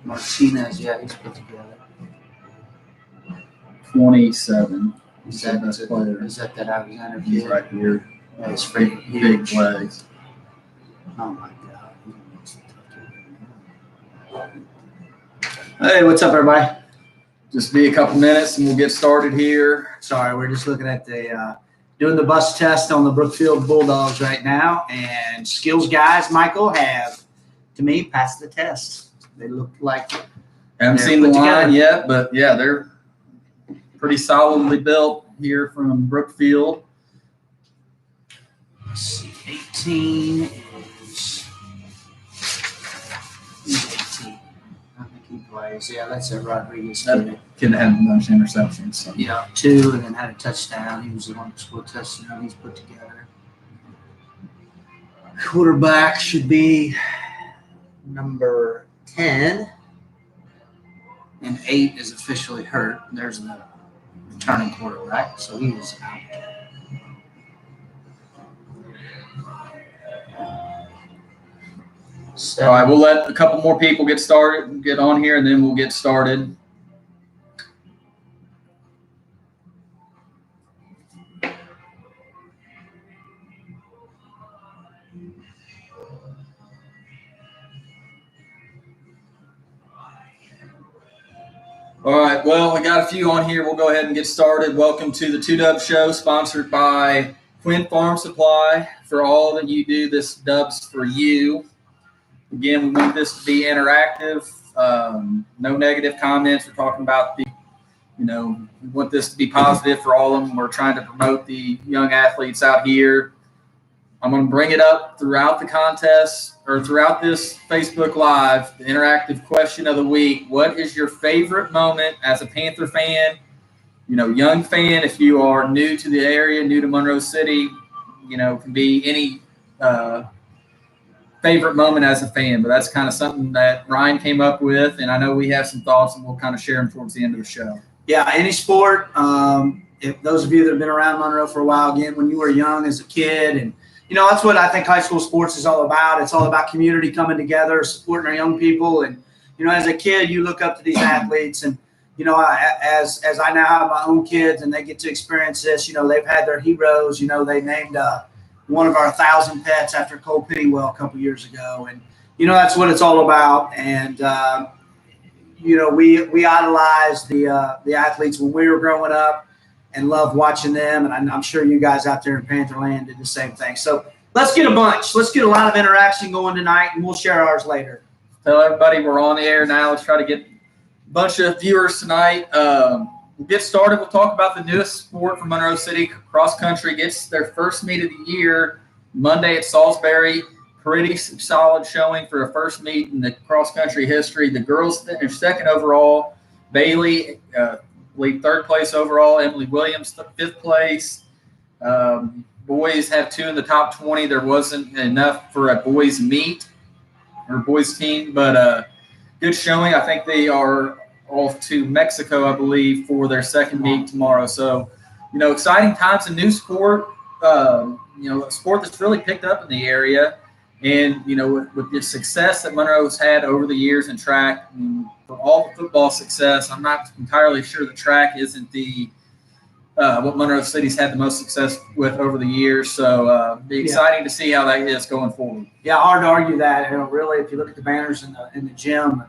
Martinez, yeah, he's put together. 27. Is that Alexander He's kid? right here. Yeah, he's freaking Big legs. Oh my God. Hey, what's up, everybody? Just be a couple minutes and we'll get started here. Sorry, we're just looking at the doing the bus test on the Brookfield Bulldogs right now, and skills guys, Michael, have to me passed the test. They look like Haven't seen the line yet, but yeah, they're pretty solidly built here from Brookfield. 18 is 18. I think he plays. Yeah, that's a Rodriguez kid. Kid had a bunch of interceptions. So. Yeah, 2 and then had a touchdown. He was the one who scored a touchdown. He's put together. Quarterback should be number 10. And 8 is officially hurt. There's the returning quarterback, so he is out. All right, we'll let a couple more people get on here, and then we'll get started. All right, well, we got a few on here. We'll go ahead and get started. Welcome to the 2Dubs Show, sponsored by Quinn Farm Supply. For all that you do, this Dubs for you. Again, we want this to be interactive. No negative comments. We're talking about we want this to be positive for all of them. We're trying to promote the young athletes out here. I'm going to bring it up throughout the contest or throughout this Facebook Live, the interactive question of the week. What is your favorite moment as a Panther fan, young fan? If you are new to the area, new to Monroe City, can be any favorite moment as a fan, but that's kind of something that Ryan came up with, and I know we have some thoughts, and we'll kind of share them towards the end of the show. Yeah, any sport. If those of you that have been around Monroe for a while, again, when you were young as a kid, and that's what I think high school sports is all about. It's all about community coming together, supporting our young people, and as a kid, you look up to these athletes, and as I now have my own kids, and they get to experience this. They've had their heroes. They named one of our 1,000 pets after Cole Pennywell a couple years ago. And, that's what it's all about. And, we idolized the athletes when we were growing up and loved watching them. And I'm sure you guys out there in Pantherland did the same thing. So let's get a bunch. Let's get a lot of interaction going tonight, and we'll share ours later. Tell everybody we're on the air now. Let's try to get a bunch of viewers tonight. We'll get started. We'll talk about the newest sport for Monroe City. Cross country gets their first meet of the year Monday at Salisbury. Pretty solid showing for a first meet in the cross country history. The girls finished second overall. Bailey, lead third place overall. Emily Williams, fifth place. Boys have 2 in the top 20. There wasn't enough for a boys meet or boys team, but good showing. I think they are off to Mexico, I believe, for their second meet tomorrow. So, exciting times in new sport, a sport that's really picked up in the area. And, with the success that Monroe's had over the years in track, and for all the football success, I'm not entirely sure the track isn't what Monroe City's had the most success with over the years. So be exciting to see how that is going forward. Yeah, hard to argue that. Really, if you look at the banners in the gym,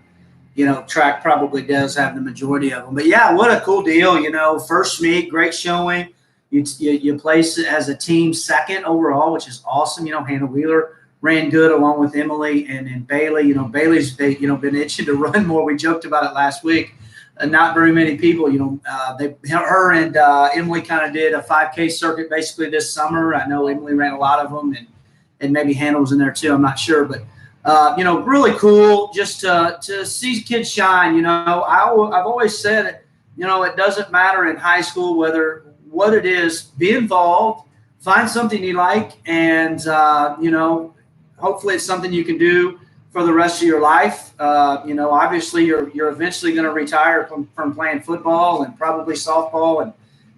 track probably does have the majority of them. But, yeah, what a cool deal. First meet, great showing. You place it as a team second overall, which is awesome. Hannah Wheeler ran good along with Emily and Bailey. Bailey's been itching to run more. We joked about it last week. Not very many people, her and Emily kind of did a 5K circuit basically this summer. I know Emily ran a lot of them, and maybe Hannah was in there too. I'm not sure, but really cool just to see kids shine. I've always said, it doesn't matter in high school what it is. Be involved, find something you like, and hopefully it's something you can do for the rest of your life. Obviously you're eventually going to retire from playing football and probably softball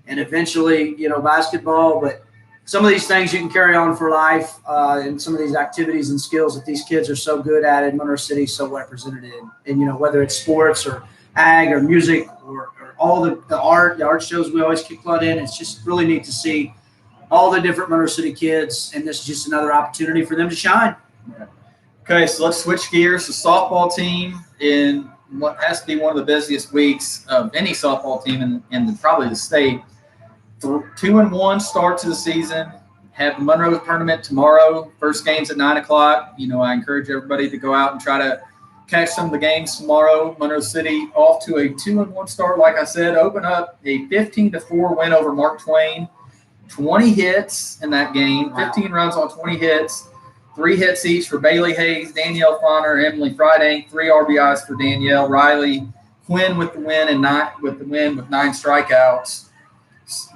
and eventually, basketball. But some of these things you can carry on for life, and some of these activities and skills that these kids are so good at in Monroe City, so represented in. And, whether it's sports or ag or music or all the art shows we always kick blood in, it's just really neat to see all the different Monroe City kids, and this is just another opportunity for them to shine. Okay, so let's switch gears. The softball team in what has to be one of the busiest weeks of any softball team in probably the state. 2-1 start to the season. Have the Monroe tournament tomorrow. First game's at 9 o'clock. I encourage everybody to go out and try to catch some of the games tomorrow. Monroe City off to a 2-1 start. Like I said, open up a 15-4 win over Mark Twain. 20 hits in that game. 15 runs on 20 hits. 3 hits each for Bailey Hayes, Danielle Fonner, Emily Friday. 3 RBIs for Danielle Riley. Quinn with the win with 9 strikeouts.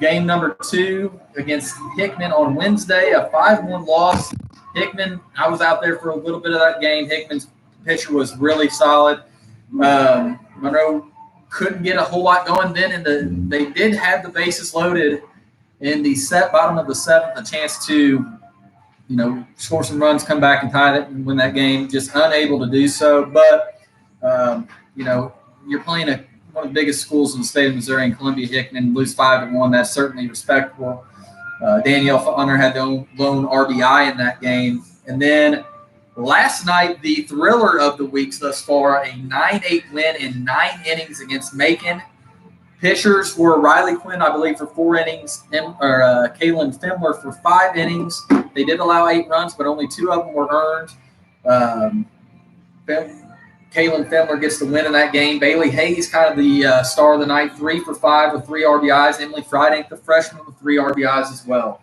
Game number 2 against Hickman on Wednesday, a 5-1 loss. Hickman, I was out there for a little bit of that game. Hickman's pitcher was really solid. Monroe couldn't get a whole lot going then, and they did have the bases loaded in the bottom of the 7th, a chance to, score some runs, come back and tie it and win that game. Just unable to do so. But, you're playing one of the biggest schools in the state of Missouri in Columbia Hickman, lose 5-1. That's certainly respectable. Danielle Fonner had the lone RBI in that game. And then last night, the thriller of the weeks thus far, a 9-8 win in 9 innings against Macon. Pitchers were Riley Quinn, I believe, for 4 innings, or Kaylin Fimler for 5 innings. They did allow 8 runs, but only 2 of them were earned. Kaylin Fimler gets the win in that game. Bailey Hayes, kind of the star of the night, 3 for 5 with 3 RBIs. Emily Friday, the freshman, with 3 RBIs as well.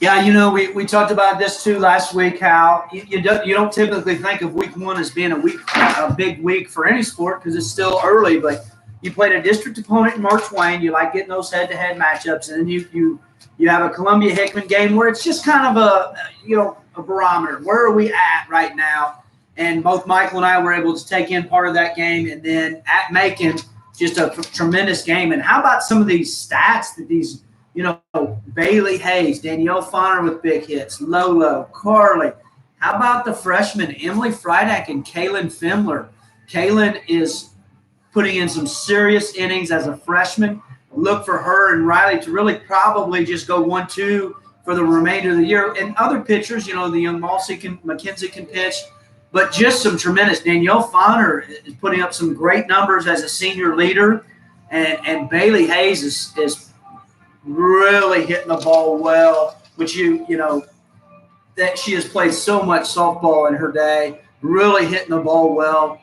Yeah, we talked about this too last week, how you don't typically think of week 1 as being a big week for any sport because it's still early, but you played a district opponent in Mark Twain. You like getting those head-to-head matchups, and then you have a Columbia Hickman game where it's just kind of a barometer. Where are we at right now? And both Michael and I were able to take in part of that game, and then at Macon, just a tremendous game. And how about some of these stats that these, Bailey Hayes, Danielle Fonner with big hits, Lolo, Carly. How about the freshmen, Emily Friedak and Kaylin Fimler? Kaylin is putting in some serious innings as a freshman. Look for her and Riley to really probably just go 1-2 for the remainder of the year. And other pitchers, the young McKenzie can pitch. But just some tremendous. Danielle Fonner is putting up some great numbers as a senior leader. And Bailey Hayes is really hitting the ball well, which that she has played so much softball in her day, really hitting the ball well.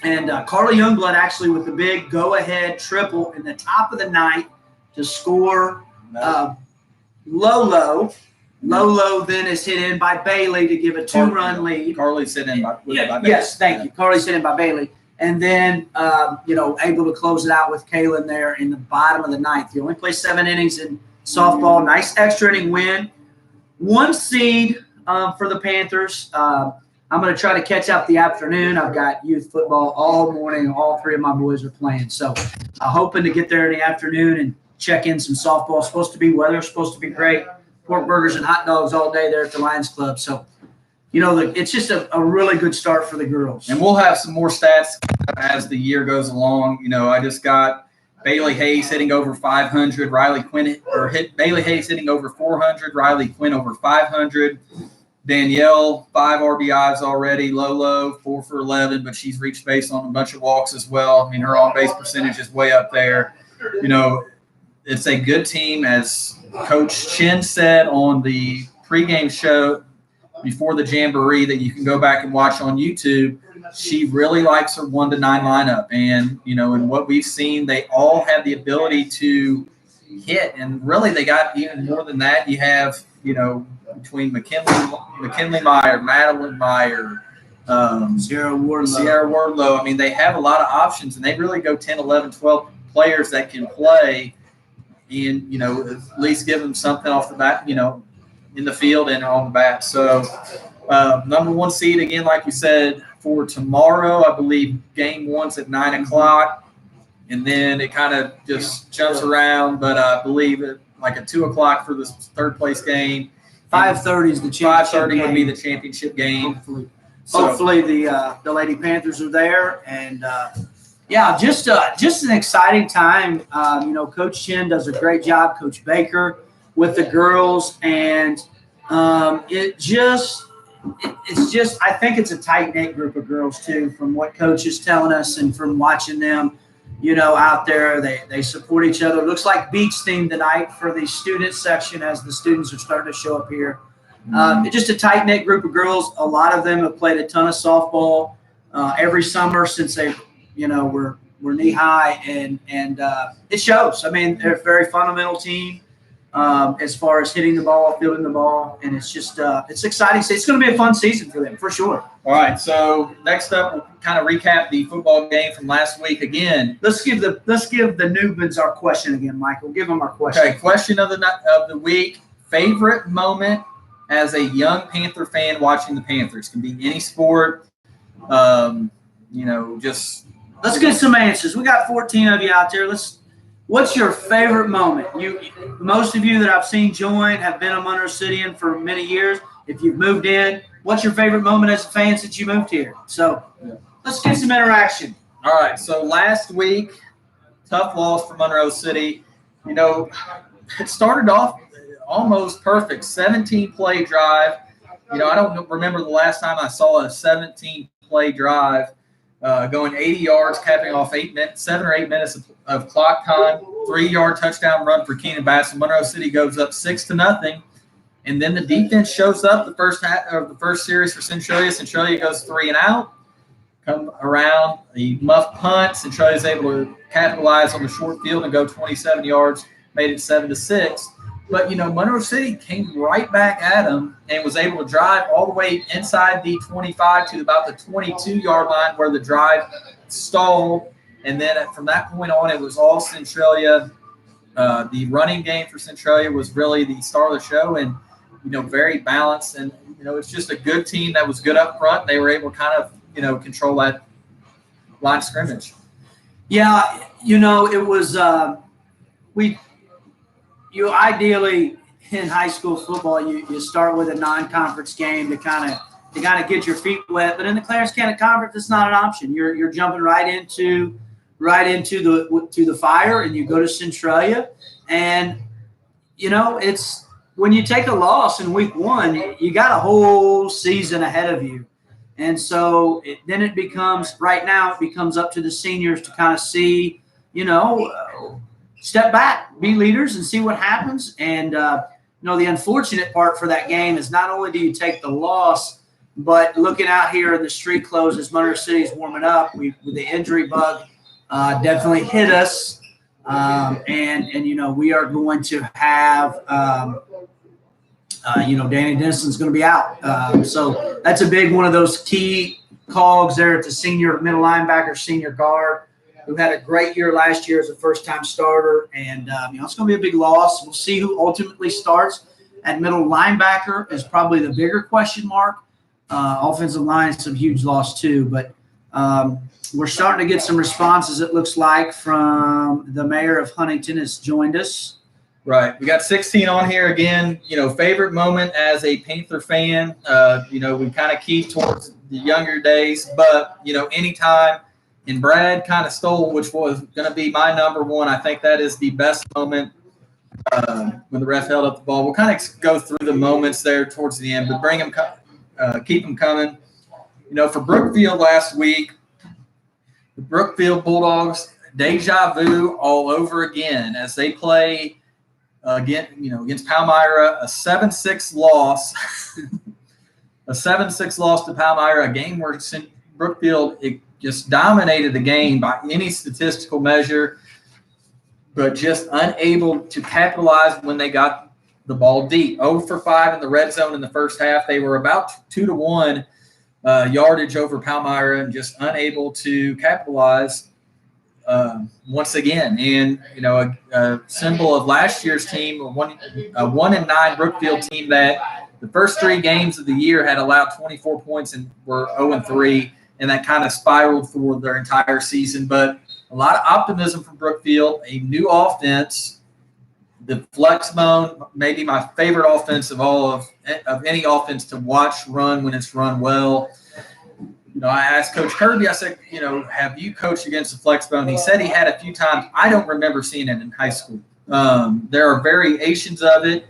And Carly Youngblood actually with the big go-ahead triple in the top of the 9th to score Lolo. Lolo then is hit in by Bailey to give a 2-run lead. Carly's hit in by Bailey. Yes, thank you. Carly's hit in by Bailey. And then, able to close it out with Kaylin there in the bottom of the 9th. You only play 7 innings in softball. Nice extra inning win. 1 seed for the Panthers. I'm going to try to catch up the afternoon. I've got youth football all morning. All 3 of my boys are playing. So hoping to get there in the afternoon and check in some softball. It's supposed to be weather. Supposed to be great. Pork burgers and hot dogs all day there at the Lions Club. So, it's just a really good start for the girls. And we'll have some more stats as the year goes along. I just got Bailey Hayes hitting over 500, Bailey Hayes hitting over 400, Riley Quinn over 500. Danielle, 5 RBIs already. Lolo, 4 for 11, but she's reached base on a bunch of walks as well. I mean, her on-base percentage is way up there. It's a good team, as Coach Chin said on the pregame show before the Jamboree that you can go back and watch on YouTube. She really likes her 1 to 9 lineup. And, in what we've seen, they all have the ability to hit. And really they got even more than that. You have, between McKinley Meyer, Madeline Meyer, Sierra Wardlow. I mean, they have a lot of options, and they really go 10, 11, 12 players that can play and, at least give them something off the bat, in the field and on the bat. So Number 1 seed, again, like we said, for tomorrow. I believe game 1's at 9 o'clock, and then it kind of just jumps around. But I believe it like at 2 o'clock for the third-place game. 5:30 is the championship 5:30 game. would be the championship game. Hopefully the Lady Panthers are there, and just an exciting time. Coach Chin does a great job, Coach Baker, with the girls, and it's just I think it's a tight knit group of girls too. From what Coach is telling us and from watching them, out there, they support each other. It looks like beach theme tonight for the student section as the students are starting to show up here. Just a tight knit group of girls. A lot of them have played a ton of softball every summer since they, were knee high, and it shows. I mean, they're a very fundamental team as far as hitting the ball, fielding the ball, and it's just it's exciting. It's going to be a fun season for them for sure. All right. So next up, we'll kind of recap the football game from last week again. Let's give the Newbins our question again, Michael. Give them our question. Okay. Question of the week: favorite moment as a young Panther fan watching the Panthers. Can be any sport. Just let's get some answers. We got 14 of you out there. What's your favorite moment? Most of you that I've seen join have been a Monroe Cityan for many years. If you've moved in, what's your favorite moment as a fan since you moved here? So let's get some interaction. All right. So last week, tough loss for Monroe City. It started off almost perfect. 17-play drive. I don't remember the last time I saw a 17-play drive going 80 yards, capping off 7 or 8 minutes of clock time. 3-yard touchdown run for Keenan Bass. Monroe City goes up 6-0, and then the defense shows up the first series for Centralia. Centralia goes 3 and out. Come around the muff punt. Centralia is able to capitalize on the short field and go 27 yards. Made it 7-6. But, Monroe City came right back at them and was able to drive all the way inside the 25 to about the 22-yard line where the drive stalled. And then from that point on, it was all Centralia. The running game for Centralia was really the star of the show and, very balanced. And, it's just a good team that was good up front. They were able to kind of, control that line of scrimmage. Yeah, it was you ideally in high school football, you start with a non-conference game to kind of get your feet wet. But in the Clarence County Conference, it's not an option. You're jumping right into the fire, and you go to Centralia. And it's when you take a loss in week 1, you got a whole season ahead of you. And so then it becomes up to the seniors to kind of see, step back, be leaders, and see what happens. And, the unfortunate part for that game is not only do you take the loss, but looking out here in the street clothes as Monroe City is warming up, with the injury bug definitely hit us. We are going to have, Danny Denison's going to be out. So that's a big one of those key cogs there at the senior middle linebacker, senior guard, who had a great year last year as a first-time starter. And, it's going to be a big loss. We'll see who ultimately starts at middle linebacker is probably the bigger question mark. Offensive line is a huge loss too. But we're starting to get some responses, it looks like, from the mayor of Huntington has joined us. Right. We got 16 on here again. Favorite moment as a Panther fan. We kind of keep towards the younger days. But, anytime – and Brad kind of stole, which was going to be my number 1. I think that is the best moment when the ref held up the ball. We'll kind of go through the moments there towards the end, but keep them coming. For Brookfield last week, the Brookfield Bulldogs, deja vu all over again as they play against Palmyra, a 7-6 loss, a 7-6 loss to Palmyra, a game where Brookfield just dominated the game by any statistical measure, but just unable to capitalize when they got the ball deep. 0 for 5 in the red zone in the first half. They were about 2-1 yardage over Palmyra and just unable to capitalize once again. And, a symbol of last year's team, a 1-9 Brookfield team that the first 3 games of the year had allowed 24 points and were 0-3, and that kind of spiraled for their entire season. But a lot of optimism from Brookfield, a new offense, the flex bone, maybe my favorite offense of all of any offense to watch run when it's run well. I asked Coach Kirby, I said, have you coached against the flex bone? He said he had a few times. I don't remember seeing it in high school. There are variations of it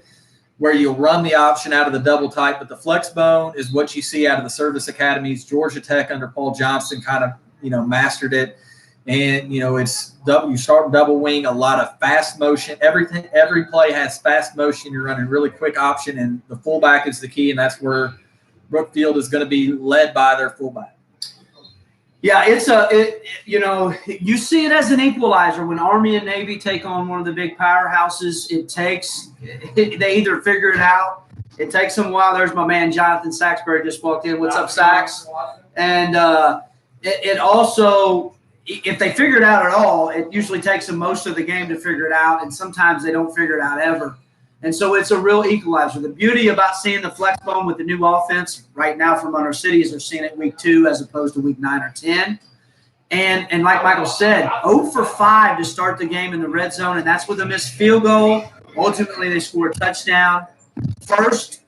where you'll run the option out of the double type, but the flex bone is what you see out of the service academies. Georgia Tech under Paul Johnston kind of, mastered it. And, it's you start double wing, a lot of fast motion. Every play has fast motion. You're running really quick option, and the fullback is the key, and that's where Brookfield is going to be led by their fullback. Yeah, you see it as an equalizer when Army and Navy take on one of the big powerhouses. They either figure it out. It takes them a while. There's my man Jonathan Saxbury just walked in. What's up, Sax? And it also, if they figure it out at all, it usually takes them most of the game to figure it out, and sometimes they don't figure it out ever. And so it's a real equalizer. The beauty about seeing the flex bone with the new offense right now from Monroe City is they're seeing it week 2 as opposed to week 9 or 10. And like Michael said, 0 for 5 to start the game in the red zone, and that's with a missed field goal. Ultimately, they score a touchdown. First,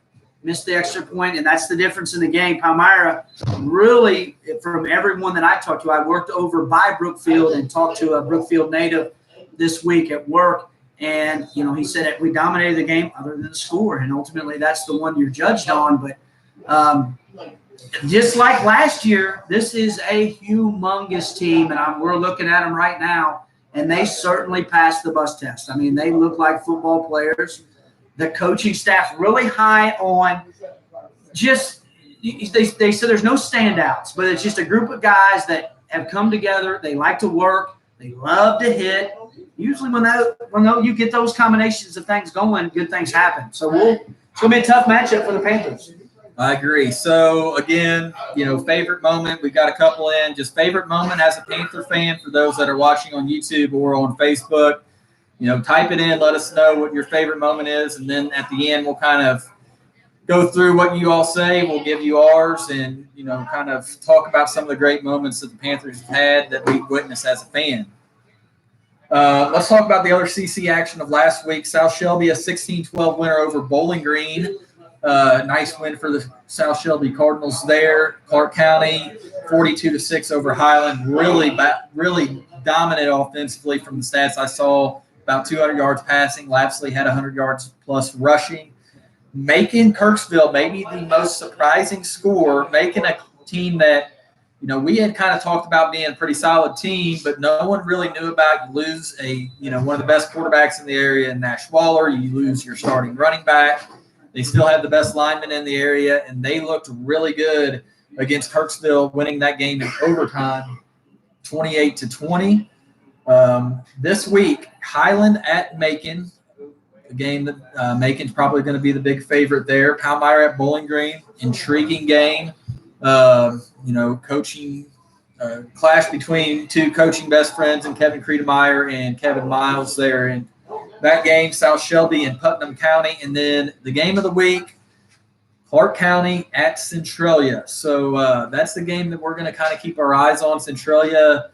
missed the extra point, and that's the difference in the game. Palmyra really, from everyone that I talked to, I worked over by Brookfield and talked to a Brookfield native this week at work. And, he said that we dominated the game other than the score. And ultimately, that's the one you're judged on. But just like last year, this is a humongous team. And we're looking at them right now. And they certainly passed the bus test. I mean, they look like football players. The coaching staff really high on just they said there's no standouts. But it's just a group of guys that have come together. They like to work. They love to hit. Usually when you get those combinations of things going, good things happen. So it's going to be a tough matchup for the Panthers. I agree. So, again, favorite moment. We've got a couple in. Just favorite moment as a Panther fan for those that are watching on YouTube or on Facebook. Type it in. Let us know what your favorite moment is. And then at the end, we'll kind of go through what you all say. We'll give you ours and, kind of talk about some of the great moments that the Panthers have had that we've witnessed as a fan. Let's talk about the other CC action of last week. South Shelby, a 16-12 winner over Bowling Green. Nice win for the South Shelby Cardinals there. Clark County, 42-6 over Highland. Really dominant offensively from the stats I saw. About 200 yards passing. Lapsley had 100 yards plus rushing. Macon Kirksville, maybe the most surprising score. Macon, a team that we had kind of talked about being a pretty solid team, but no one really knew about. You lose one of the best quarterbacks in the area in Nash Waller. You lose your starting running back. They still have the best lineman in the area, and they looked really good against Kirksville, winning that game in overtime, 28-20. This week, Highland at Macon, a game that Macon's probably going to be the big favorite there. Palmyra at Bowling Green, intriguing game. Coaching clash between 2 coaching best friends and Kevin Creedemeyer and Kevin Miles there in that game. South Shelby and Putnam County. And then the game of the week, Clark County at Centralia. So that's the game that we're going to kind of keep our eyes on. Centralia,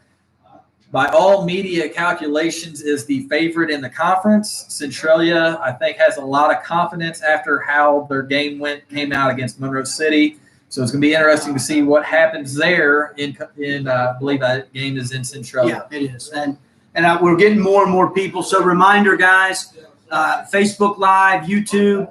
by all media calculations, is the favorite in the conference. Centralia, I think, has a lot of confidence after how their game came out against Monroe City. So it's going to be interesting to see what happens there. I believe that game is in Centralia. Yeah, it is. And we're getting more and more people. So reminder, guys, Facebook Live, YouTube.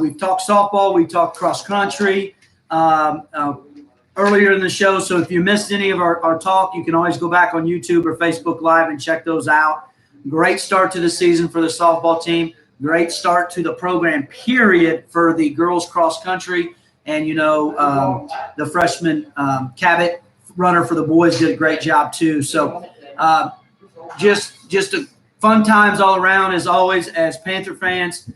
We've talked softball. We talked cross country earlier in the show. So if you missed any of our talk, you can always go back on YouTube or Facebook Live and check those out. Great start to the season for the softball team. Great start to the program, period, for the girls cross country. And, the freshman Cabot runner for the boys did a great job too. So just a fun times all around, as always, as Panther fans.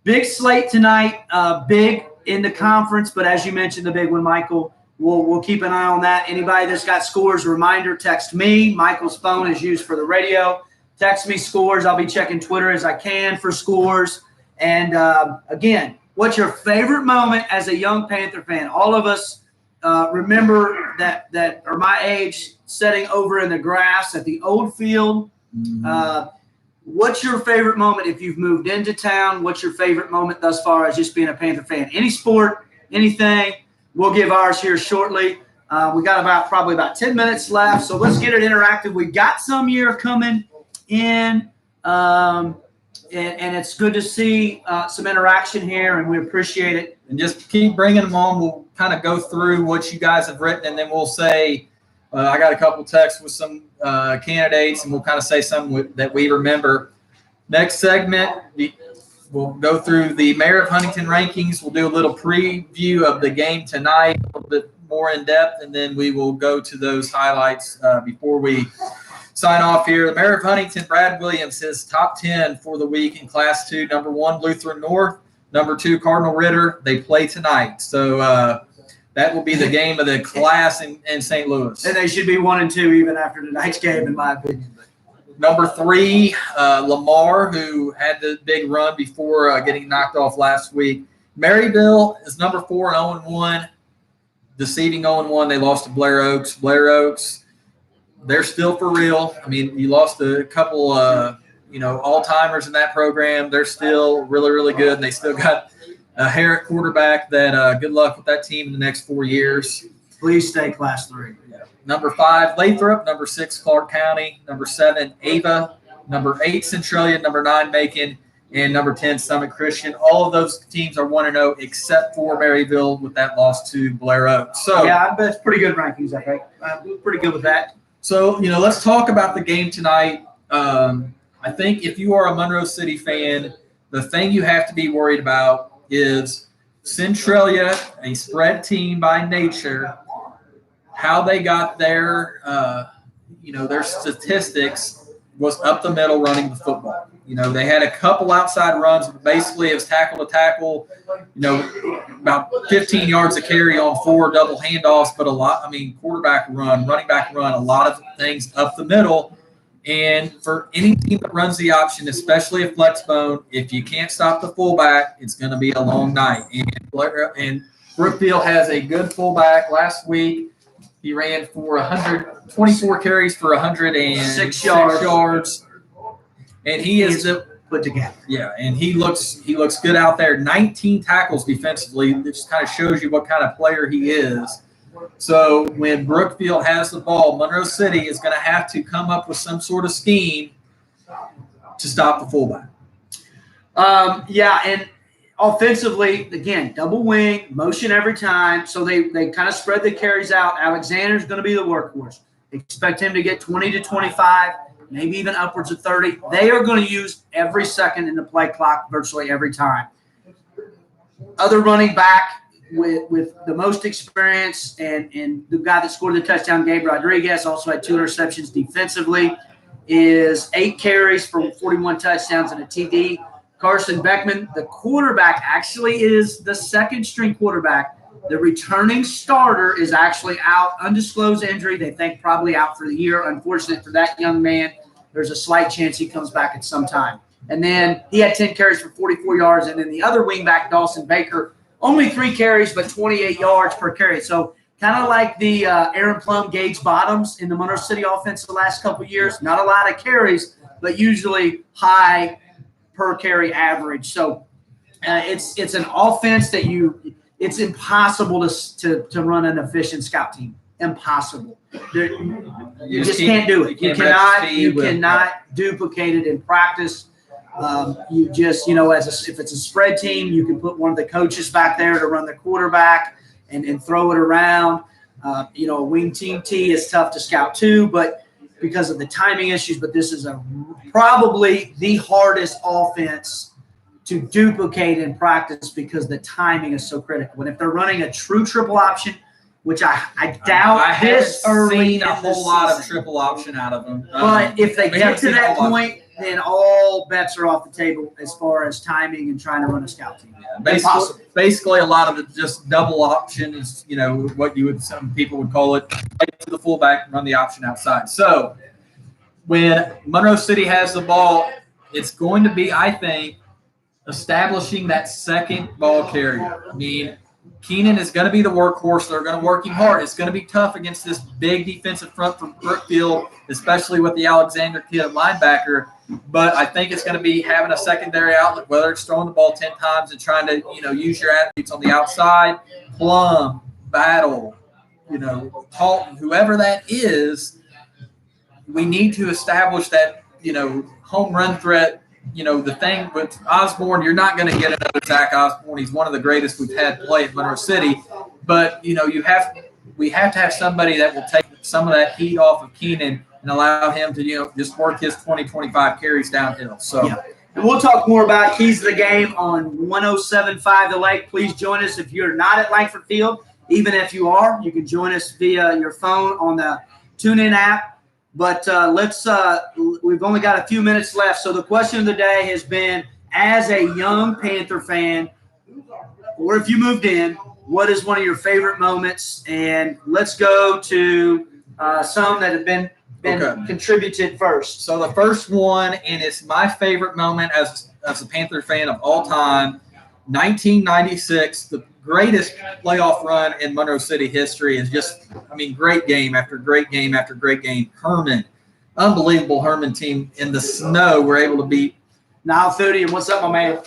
Big slate tonight, big in the conference. But as you mentioned, the big one, Michael, we'll keep an eye on that. Anybody that's got scores, reminder, text me. Michael's phone is used for the radio. Text me scores. I'll be checking Twitter as I can for scores. And, again, what's your favorite moment as a young Panther fan? All of us remember that are my age, sitting over in the grass at the old field. What's your favorite moment if you've moved into town? What's your favorite moment thus far as just being a Panther fan? Any sport, anything. We'll give ours here shortly. We got probably about 10 minutes left, so let's get it interactive. We got some year coming in, and it's good to see some interaction here, and we appreciate it. And just keep bringing them on. We'll kind of go through what you guys have written, and then we'll say I got a couple texts with some candidates, and we'll kind of say some that we remember. Next segment, we'll go through the Mayor of Huntington rankings. We'll do a little preview of the game tonight, a little bit more in depth, and then we will go to those highlights before we sign off here. The Mayor of Huntington, Brad Williams, his top 10 for the week in Class 2. Number 1, Lutheran North. Number 2, Cardinal Ritter. They play tonight. So that will be the game of the class in St. Louis. And they should be 1 and 2 even after tonight's game, in my opinion. Number 3, Lamar, who had the big run before getting knocked off last week. Maryville is number 4 and 0-1. Deceiving 0-1. They lost to Blair Oaks. Blair Oaks, they're still for real. I mean, you lost a couple, all-timers in that program. They're still really, really good, and they still got a Herrick quarterback that good luck with that team in the next 4 years. Please stay Class 3. Yeah. Number 5, Lathrop. Number 6, Clark County. Number 7, Ava. Number 8, Centralia. Number 9, Macon. And number 10, Summit Christian. All of those teams are 1-0 except for Maryville with that loss to Blair Oaks. So yeah, that's pretty good rankings, I think. Pretty good with that. So, let's talk about the game tonight. I think if you are a Monroe City fan, the thing you have to be worried about is Centralia, a spread team by nature, how they got their statistics was up the middle running the football. They had a couple outside runs, but basically it was tackle to tackle, about 15 yards a carry on 4 double handoffs, but quarterback run, running back run, a lot of things up the middle. And for any team that runs the option, especially a flex bone, if you can't stop the fullback, it's going to be a long night. And Brookfield has a good fullback. Last week, he ran for 124 carries for 106 yards. And he is put together. Yeah, and he looks good out there. 19 tackles defensively. It just kind of shows you what kind of player he is. So when Brookfield has the ball, Monroe City is going to have to come up with some sort of scheme to stop the fullback. And offensively, again, double wing, motion every time. So they kind of spread the carries out. Alexander's going to be the workhorse. Expect him to get 20 to 25, maybe even upwards of 30. They are going to use every second in the play clock virtually every time. Other running back with the most experience and the guy that scored the touchdown, Gabe Rodriguez, also had 2 interceptions defensively, is 8 carries for 41 touchdowns and a TD. Carson Beckman, the quarterback, actually is the second-string quarterback. The returning starter is actually out, undisclosed injury. They think probably out for the year. Unfortunate for that young man. There's a slight chance he comes back at some time. And then he had 10 carries for 44 yards. And then the other wingback, Dawson Baker, only 3 carries but 28 yards per carry. So kind of like the Aaron Plum, Gage Bottoms in the Monroe City offense the last couple of years. Not a lot of carries, but usually high per carry average. So it's an offense that it's impossible to run an efficient scout team. Impossible. You just can't do it. You cannot duplicate it in practice. You just, if it's a spread team, you can put one of the coaches back there to run the quarterback and throw it around. A wing team T is tough to scout too, but because of the timing issues. But this is probably the hardest offense to duplicate in practice because the timing is so critical. And if they're running a true triple option, which I doubt I this early seen a whole lot of triple option out of them. But if they get to that point, then all bets are off the table as far as timing and trying to run a scout team. Yeah, basically, a lot of it just double option is, what some people would call it, play to the fullback and run the option outside. So when Monroe City has the ball, it's going to be, I think, establishing that second ball carrier. I mean, Keenan is going to be the workhorse. They're going to work him hard. It's going to be tough against this big defensive front from Brookfield, especially with the Alexander kid at linebacker. But I think it's going to be having a secondary outlet, whether it's throwing the ball 10 times and trying to, use your athletes on the outside. Plum, Battle, Talton, whoever that is, we need to establish that, home run threat. The thing with Osborne, you're not going to get another Zach Osborne. He's one of the greatest we've had play at Monroe City. But, we have to have somebody that will take some of that heat off of Keenan and allow him to, just work his 20, 25 carries downhill. So, yeah. And we'll talk more about Keys to the Game on 107.5 The Lake. Please join us if you're not at Langford Field. Even if you are, you can join us via your phone on the TuneIn app. But we've only got a few minutes left. So the question of the day has been, as a young Panther fan, or if you moved in, what is one of your favorite moments? And let's go to some that have been contributed first. So the first one, and it's my favorite moment as a Panther fan of all time, 1996, the greatest playoff run in Monroe City history is great game after great game after great game. Herman, unbelievable Herman team in the snow were able to beat Niall Foodie. And what's up, my man?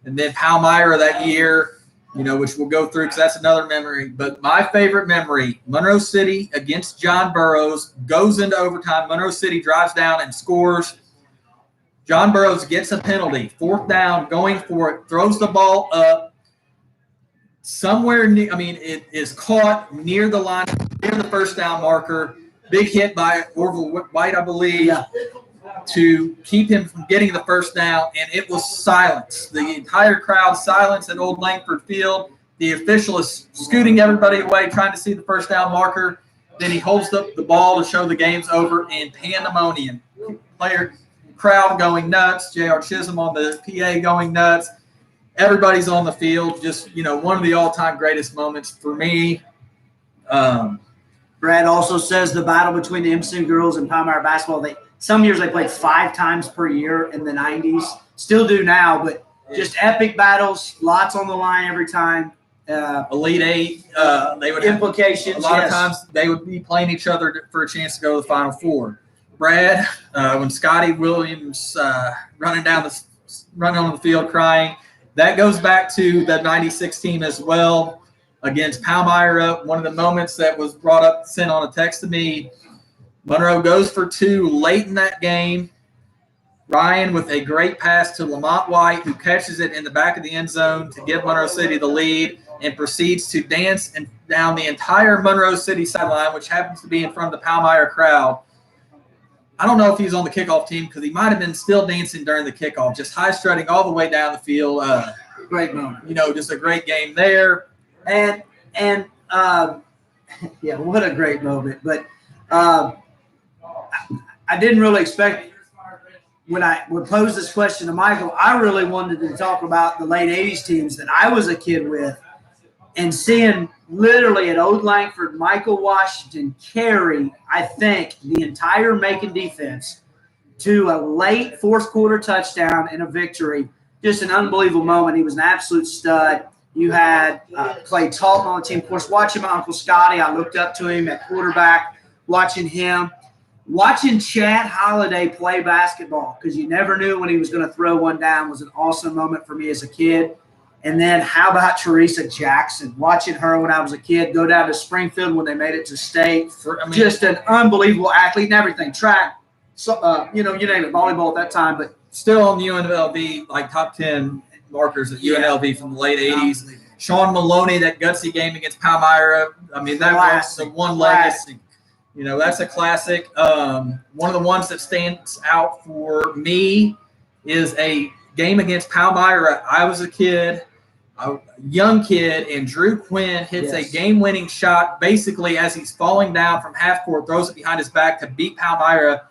And then Palmyra that year, which we'll go through because that's another memory. But my favorite memory, Monroe City against John Burroughs, goes into overtime. Monroe City drives down and scores. John Burroughs gets a penalty, 4th down, going for it, throws the ball up. Somewhere near, it is caught near the line, near the first down marker. Big hit by Orville White, I believe, to keep him from getting the first down, and it was silence. The entire crowd silence at Old Langford Field. The official is scooting everybody away, trying to see the first down marker. Then he holds up the ball to show the game's over, and pandemonium. Crowd going nuts. J.R. Chisholm on the PA going nuts. Everybody's on the field. Just, one of the all-time greatest moments for me. Brad also says the battle between the Impson girls and Palmyra basketball, some years they played 5 times per year in the 90s. Still do now, but just epic battles, lots on the line every time. Elite Eight, they would implications. A lot of times they would be playing each other for a chance to go to the Final Four. Brad, when Scotty Williams running on the field crying, that goes back to the 96 team as well against Palmyra. One of the moments that was brought up, sent on a text to me, Monroe goes for 2 late in that game. Ryan with a great pass to Lamont White, who catches it in the back of the end zone to give Monroe City the lead and proceeds to dance down the entire Monroe City sideline, which happens to be in front of the Palmyra crowd. I don't know if he was on the kickoff team because he might have been still dancing during the kickoff, just high strutting all the way down the field. Great moment. Just a great game there. And what a great moment. But I didn't really expect when I would pose this question to Michael, I really wanted to talk about the late 80s teams that I was a kid with and seeing literally at Old Langford, Michael Washington carry, I think, the entire Macon defense to a late 4th quarter touchdown and a victory. Just an unbelievable moment. He was an absolute stud. You had Clay Talton on the team. Of course, watching my Uncle Scotty, I looked up to him at quarterback, watching him. Watching Chad Holliday play basketball, because you never knew when he was going to throw one down, was an awesome moment for me as a kid. And then how about Teresa Jackson? Watching her when I was a kid go down to Springfield when they made it to state. Just an unbelievable athlete and everything. Track, you name it, volleyball at that time. But still on UNLV, like top 10 markers at UNLV from the late 80s. Sean Maloney, that gutsy game against Palmyra. That was the one legacy. That's a classic. One of the ones that stands out for me is a game against Palmyra. I was a kid, a young kid, and Drew Quinn hits a game-winning shot basically as he's falling down from half court, throws it behind his back to beat Palmyra.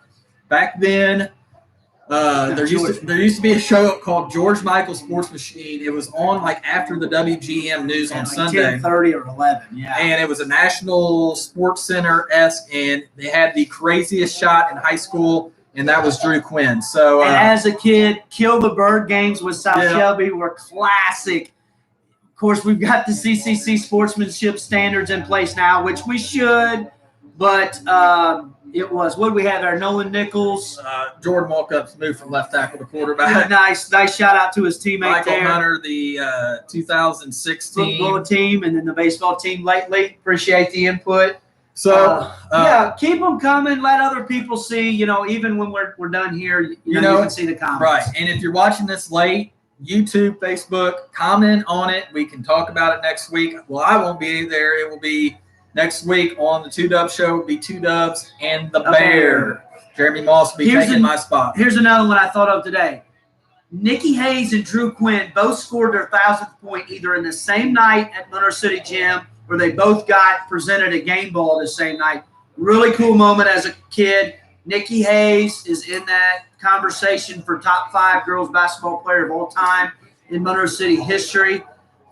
Back then, there used to be a show called George Michael Sports Machine. It was on after the WGM news on Sunday. 10:30 or 11, And it was a National Sports Center-esque, and they had the craziest shot in high school. and that was Drew Quinn. So and as a kid, Kill the Bird games with South Shelby were classic. Of course, we've got the CCC sportsmanship standards in place now, which we should, but it was, what do we have there? Nolan Nichols. Jordan Walkup's moved from left tackle to quarterback. Nice shout out to his teammate Michael there. Hunter, the 2016 football team, and then the baseball team lately. Appreciate the input. So yeah, keep them coming. Let other people see. Even when we're done here, you can see the comments. Right. And if you're watching this late, YouTube, Facebook, comment on it. We can talk about it next week. Well, I won't be there. It will be next week on the 2Dub show. It will be 2Dubs and the Bear. Jeremy Moss will be taking my spot. Here's another one I thought of today. Nikki Hayes and Drew Quinn both scored their 1,000th point either in the same night at Monroe City Gym, or they both got presented a game ball the same night. Really cool moment as a kid. Nikki Hayes is in that conversation for top 5 girls basketball player of all time in Monroe City history.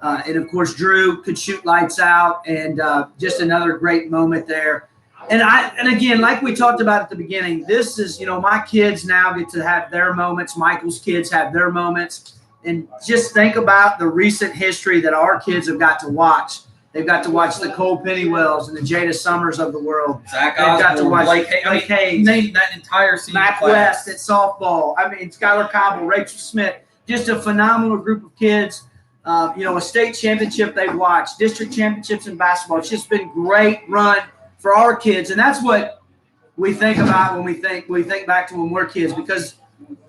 And, of course, Drew could shoot lights out, and just another great moment there. And again, like we talked about at the beginning, this is, my kids now get to have their moments. Michael's kids have their moments. And just think about the recent history that our kids have got to watch. They've got to watch the Cole Pennywells and the Jada Summers of the world. Zach They've got to Osborne, watch Blake Hayes. Name that entire senior Mac class. West at softball. Skylar Cobble, Rachel Smith. Just a phenomenal group of kids. A state championship they've watched, district championships in basketball. It's just been great run for our kids, and that's what we think about when we think back to when we're kids. Because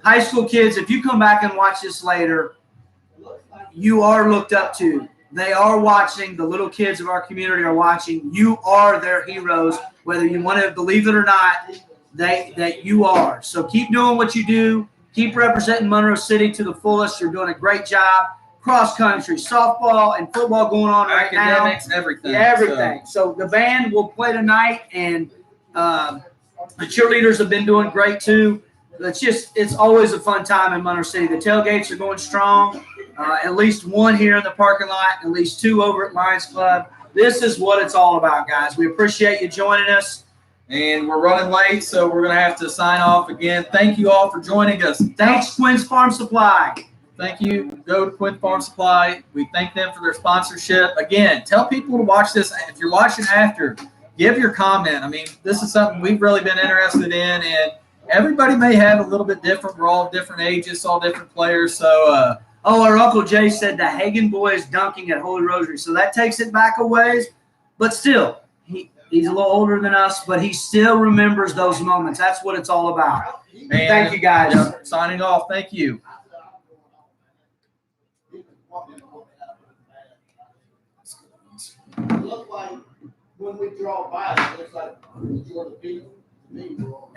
high school kids, if you come back and watch this later, you are looked up to. They are watching. The little kids of our community are watching. You are their heroes, whether you want to believe it or not. That you are. So keep doing what you do. Keep representing Monroe City to the fullest. You're doing a great job. Cross country, softball, and football going on right now. Academics, everything. Yeah, everything. So the band will play tonight, and the cheerleaders have been doing great too. It's always a fun time in Monroe City. The tailgates are going strong. At least one here in the parking lot, at least 2 over at Lions Club. This is what it's all about, guys. We appreciate you joining us. And we're running late, so we're going to have to sign off again. Thank you all for joining us. Thanks, Quinn's Farm Supply. Thank you. Go to Quinn Farm Supply. We thank them for their sponsorship. Again, tell people to watch this. If you're watching after, give your comment. This is something we've really been interested in, and everybody may have a little bit different. We're all different ages, all different players. So, our Uncle Jay said the Hagen boys dunking at Holy Rosary. So that takes it back a ways, but still, he's a little older than us, but he still remembers those moments. That's what it's all about. And thank you, guys. Signing off. Thank you. Look like when we draw by, it looks like the people.